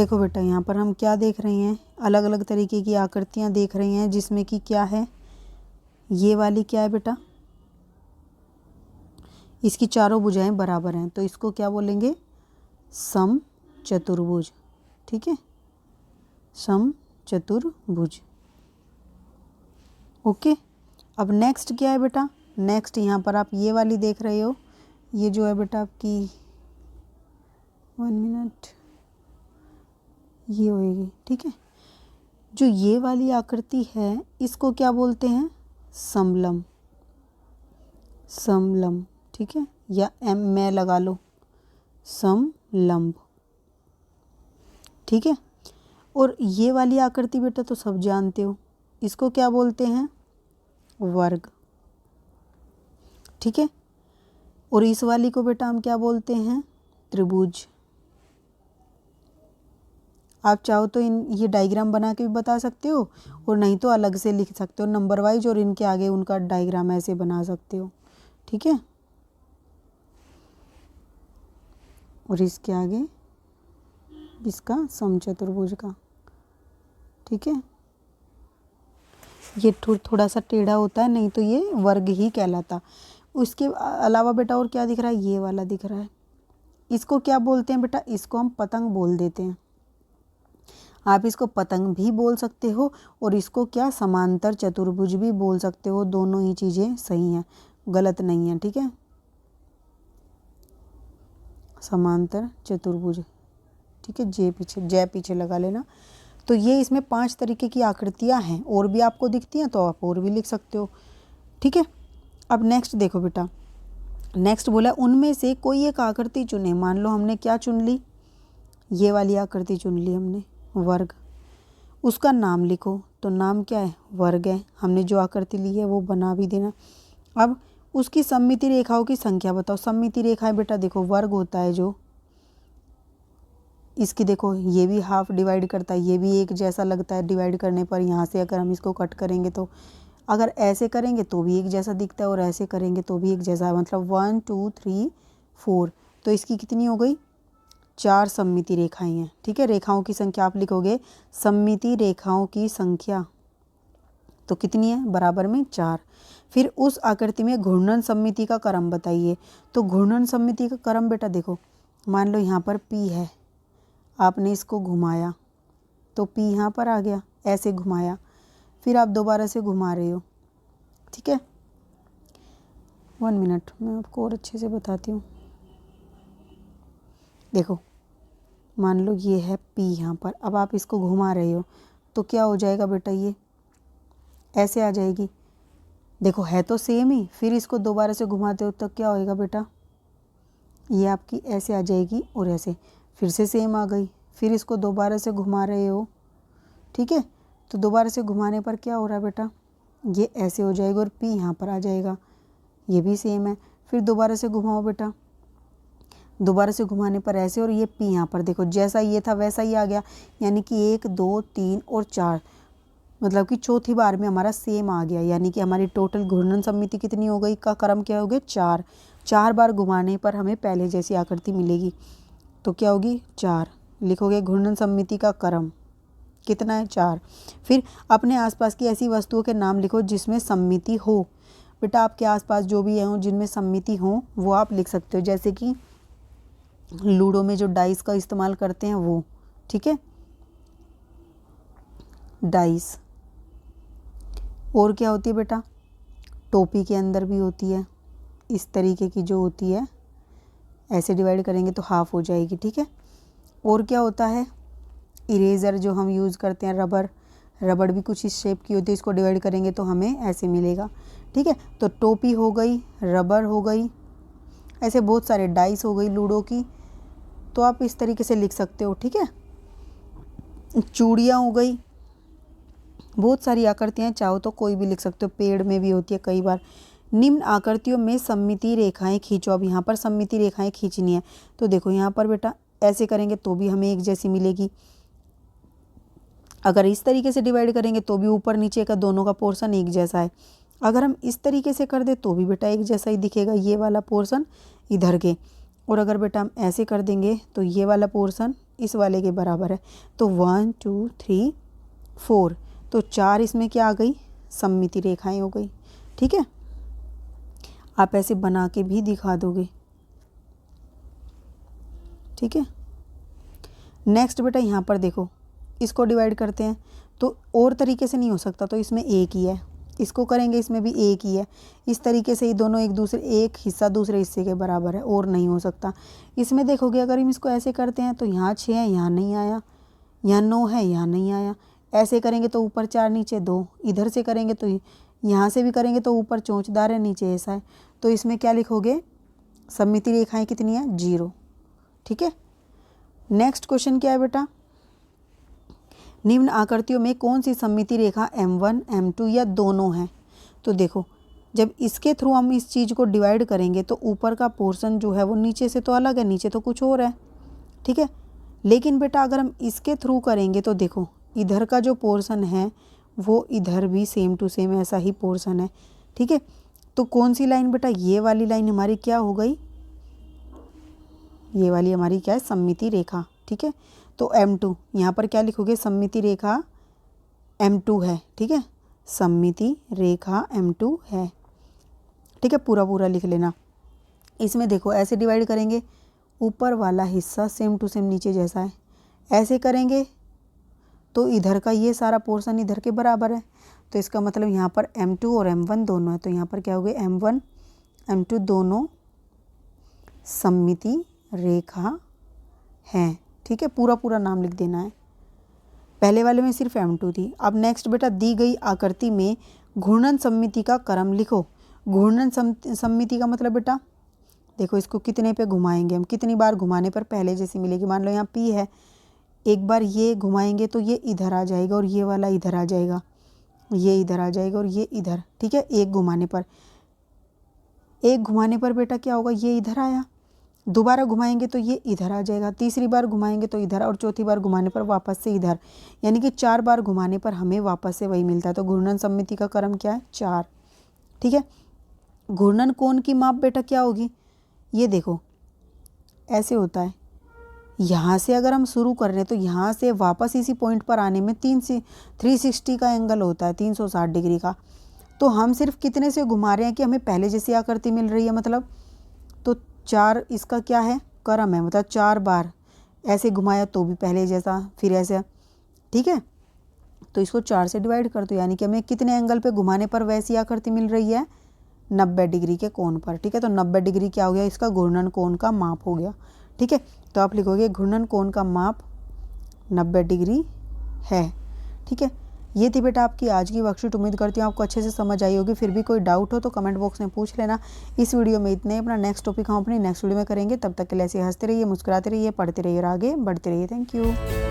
देखो बेटा यहाँ पर हम क्या देख रहे हैं, अलग अलग तरीके की आकृतियाँ देख रहे हैं, जिसमें कि क्या है, ये वाली क्या है बेटा, इसकी चारों भुजाएं बराबर हैं, तो इसको क्या बोलेंगे, सम चतुर्भुज। ठीक है, सम चतुर्भुज। ओके, अब नेक्स्ट क्या है बेटा, नेक्स्ट यहाँ पर आप ये वाली देख रहे हो, ये जो है बेटा आपकी 1 मिनट, ये होएगी। ठीक है, जो ये वाली आकृति है इसको क्या बोलते हैं, समलम, समलम। ठीक है, या एम में लगा लो, समलंब। ठीक है, और ये वाली आकृति बेटा तो सब जानते हो, इसको क्या बोलते हैं, वर्ग। ठीक है, और इस वाली को बेटा हम क्या बोलते हैं, त्रिभुज। आप चाहो तो ये डायग्राम बना के भी बता सकते हो, और नहीं तो अलग से लिख सकते हो नंबर वाइज, और इनके आगे उनका डायग्राम ऐसे बना सकते हो। ठीक है, और इसके आगे इसका समचतुर्भुज का। ठीक है, ये थोड़ा सा टेढ़ा होता है, नहीं तो ये वर्ग ही कहलाता। उसके अलावा बेटा और क्या दिख रहा है, ये वाला दिख रहा है, इसको क्या बोलते हैं बेटा, इसको हम पतंग बोल देते हैं। आप इसको पतंग भी बोल सकते हो, और इसको क्या समांतर चतुर्भुज भी बोल सकते हो, दोनों ही चीज़ें सही हैं, गलत नहीं है। ठीक है, समांतर चतुर्भुज। ठीक है, जय पीछे लगा लेना। तो ये इसमें 5 तरीके की आकृतियां हैं, और भी आपको दिखती हैं तो आप और भी लिख सकते हो। ठीक है, अब नेक्स्ट देखो बेटा, नेक्स्ट बोला उनमें से कोई एक आकृति चुने। मान लो हमने क्या चुन ली, ये वाली आकृति चुन ली हमने, वर्ग। उसका नाम लिखो, तो नाम क्या है, वर्ग है। हमने जो आकृति ली है वो बना भी देना। अब उसकी सममिति रेखाओं की संख्या बताओ। सममिति रेखाएं बेटा देखो, वर्ग होता है जो, इसकी देखो ये भी हाफ डिवाइड करता है, ये भी एक जैसा लगता है डिवाइड करने पर। यहाँ से अगर हम इसको कट करेंगे तो, अगर ऐसे करेंगे तो भी एक जैसा दिखता है, और ऐसे करेंगे तो भी एक जैसा, मतलब 1 2 3 4। तो इसकी कितनी हो गई, 4 सममिति रेखाएं हैं। ठीक है, रेखाओं की संख्या आप लिखोगे, सममिति रेखाओं की संख्या तो कितनी है, बराबर में 4। फिर उस आकृति में घूर्णन सममिति का क्रम बताइए। तो घूर्णन सममिति का क्रम बेटा देखो, मान लो यहाँ पर P है, आपने इसको घुमाया तो P यहाँ पर आ गया, ऐसे घुमाया, फिर आप दोबारा से घुमा रहे हो। ठीक है, 1 मिनट, मैं आपको और अच्छे से बताती हूँ। देखो मान लो ये है P यहाँ पर, अब आप इसको घुमा रहे हो तो क्या हो जाएगा बेटा, ये ऐसे आ जाएगी। देखो है तो सेम ही, फिर इसको दोबारा से घुमाते हो तो क्या होएगा बेटा, ये आपकी ऐसे आ जाएगी, और ऐसे फिर से सेम आ गई, फिर इसको दोबारा से घुमा रहे हो। ठीक है, तो दोबारा से घुमाने पर क्या हो रहा है बेटा, ये ऐसे हो जाएगा, और P यहाँ पर आ जाएगा, ये भी सेम है। फिर दोबारा से घुमाओ बेटा, दोबारा से घुमाने पर ऐसे, और ये P यहाँ पर देखो जैसा ये था वैसा ही आ गया, यानी कि 1 2 3 और 4, मतलब कि चौथी बार में हमारा सेम आ गया, यानी कि हमारी टोटल घूर्णन सममिति कितनी हो गई, का क्रम क्या हो गया, 4। 4 बार घुमाने पर हमें पहले जैसी आकृति मिलेगी, तो क्या होगी, 4 लिखोगे। घूर्णन सममिति का क्रम कितना है, 4। फिर अपने आसपास की ऐसी वस्तुओं के नाम लिखो जिसमें सममिति हो। बेटा आपके आसपास जो भी हो जिनमें सममिति हो वो आप लिख सकते हो, जैसे कि लूडो में जो डाइस का इस्तेमाल करते हैं वो। ठीक है, डाइस। और क्या होती है बेटा, टोपी के अंदर भी होती है, इस तरीके की जो होती है, ऐसे डिवाइड करेंगे तो हाफ हो जाएगी। ठीक है, और क्या होता है, इरेज़र जो हम यूज़ करते हैं, रबड़ भी कुछ इस शेप की होती है, इसको डिवाइड करेंगे तो हमें ऐसे मिलेगा। ठीक है, तो टोपी हो गई, रबड़ हो गई, ऐसे बहुत सारे, डाइस हो गई लूडो की, तो आप इस तरीके से लिख सकते हो। ठीक है, चूड़ियाँ हो गई, बहुत सारी आकृतियाँ, चाहो तो कोई भी लिख सकते हो, पेड़ में भी होती है कई बार। निम्न आकृतियों में सममिति रेखाएं खींचो। अब यहाँ पर सममिति रेखाएं खींचनी है, तो देखो यहाँ पर बेटा ऐसे करेंगे तो भी हमें एक जैसी मिलेगी, अगर इस तरीके से डिवाइड करेंगे तो भी ऊपर नीचे का दोनों का पोर्शन एक जैसा है, अगर हम इस तरीके से कर दे तो भी बेटा एक जैसा ही दिखेगा, ये वाला पोर्शन इधर के, और अगर बेटा हम ऐसे कर देंगे तो ये वाला पोर्शन इस वाले के बराबर है। तो 1 2 3 4, तो 4 इसमें क्या आ गई, सममिति रेखाएं हो गई। ठीक है, आप ऐसे बना के भी दिखा दोगे। ठीक है, नेक्स्ट बेटा यहाँ पर देखो, इसको डिवाइड करते हैं तो और तरीके से नहीं हो सकता, तो इसमें एक ही है, इसको करेंगे इसमें भी एक ही है। इस तरीके से ये दोनों एक दूसरे, एक हिस्सा दूसरे हिस्से के बराबर है, और नहीं हो सकता। इसमें देखोगे अगर हम इसको ऐसे करते हैं तो यहाँ 6 है, यहाँ नहीं आया, यहाँ 9 है, यहाँ नहीं आया। ऐसे करेंगे तो ऊपर 4 नीचे 2, इधर से करेंगे तो यहाँ से भी करेंगे तो ऊपर चोंचदार है, नीचे ऐसा है। तो इसमें क्या लिखोगे, सममिति रेखाएं कितनी है, 0। ठीक है, नेक्स्ट क्वेश्चन क्या है बेटा, निम्न आकृतियों में कौन सी सममिति रेखा M1 M2 या दोनों है। तो देखो, जब इसके थ्रू हम इस चीज़ को डिवाइड करेंगे तो ऊपर का पोर्शन जो है वो नीचे से तो अलग है, नीचे तो कुछ और है। ठीक है, लेकिन बेटा अगर हम इसके थ्रू करेंगे तो देखो, इधर का जो पोर्शन है वो इधर भी सेम टू सेम ऐसा ही पोर्शन है। ठीक है, तो कौन सी लाइन बेटा, ये वाली लाइन हमारी क्या हो गई, ये वाली हमारी क्या है, सममिति रेखा। ठीक है, तो M2 यहाँ पर क्या लिखोगे, सममिति रेखा M2 है। ठीक है, सममिति रेखा M2 है। ठीक है, पूरा पूरा लिख लेना। इसमें देखो ऐसे डिवाइड करेंगे, ऊपर वाला हिस्सा सेम टू सेम नीचे जैसा है, ऐसे करेंगे तो इधर का ये सारा पोर्शन इधर के बराबर है। तो इसका मतलब यहाँ पर M2 और M1 दोनों है, तो यहाँ पर क्या हो गए, M1 M2 दोनों सममिति रेखा हैं। ठीक है, पूरा पूरा नाम लिख देना है। पहले वाले में सिर्फ M2 थी। अब नेक्स्ट बेटा, दी गई आकृति में घूर्णन सममिति का क्रम लिखो। घूर्णन सममिति का मतलब बेटा देखो, इसको कितने पे घुमाएंगे हम, कितनी बार घुमाने पर पहले जैसी मिलेगी। मान लो यहाँ P है, एक बार ये घुमाएंगे तो ये इधर आ जाएगा और ये वाला इधर आ जाएगा, ये इधर आ जाएगा और ये इधर। ठीक है, एक घुमाने पर बेटा क्या होगा, ये इधर आया, दोबारा घुमाएंगे तो ये इधर आ जाएगा, तीसरी बार घुमाएंगे तो इधर, और चौथी बार घुमाने पर वापस से इधर, यानी कि 4 बार घुमाने पर हमें वापस से वही मिलता है। तो घूर्णन सममिति का क्रम क्या है, 4। ठीक है, घूर्णन कोण की माप बेटा क्या होगी, ये देखो ऐसे होता है। यहाँ से अगर हम शुरू कर रहे हैं तो यहाँ से वापस इसी पॉइंट पर आने में 360 का एंगल होता है, 360 डिग्री का। तो हम सिर्फ कितने से घुमा रहे हैं कि हमें पहले जैसी आकृति मिल रही है, मतलब तो 4 इसका क्या है, क्रम है, मतलब 4 बार ऐसे घुमाया तो भी पहले जैसा, फिर ऐसे। ठीक है, तो इसको 4 से डिवाइड कर दो, यानी कि हमें कितने एंगल पे घुमाने पर वैसी आकृति मिल रही है, 90 डिग्री के कोण पर। ठीक है, तो 90 डिग्री क्या हो गया, इसका घूर्णन कोण का माप हो गया। ठीक है, तो आप लिखोगे घूर्णन कोण का माप 90 डिग्री है। ठीक है, ये थी बेटा आपकी आज की वर्कशीट। उम्मीद करती हूँ आपको अच्छे से समझ आई होगी। फिर भी कोई डाउट हो तो कमेंट बॉक्स में पूछ लेना। इस वीडियो में इतने, अपना नेक्स्ट टॉपिक हम अपनी नेक्स्ट वीडियो में करेंगे। तब तक के लिए ऐसे हंसते रहिए, मुस्कुराते रहिए, पढ़ते रहिए और आगे बढ़ते रहिए। Thank you.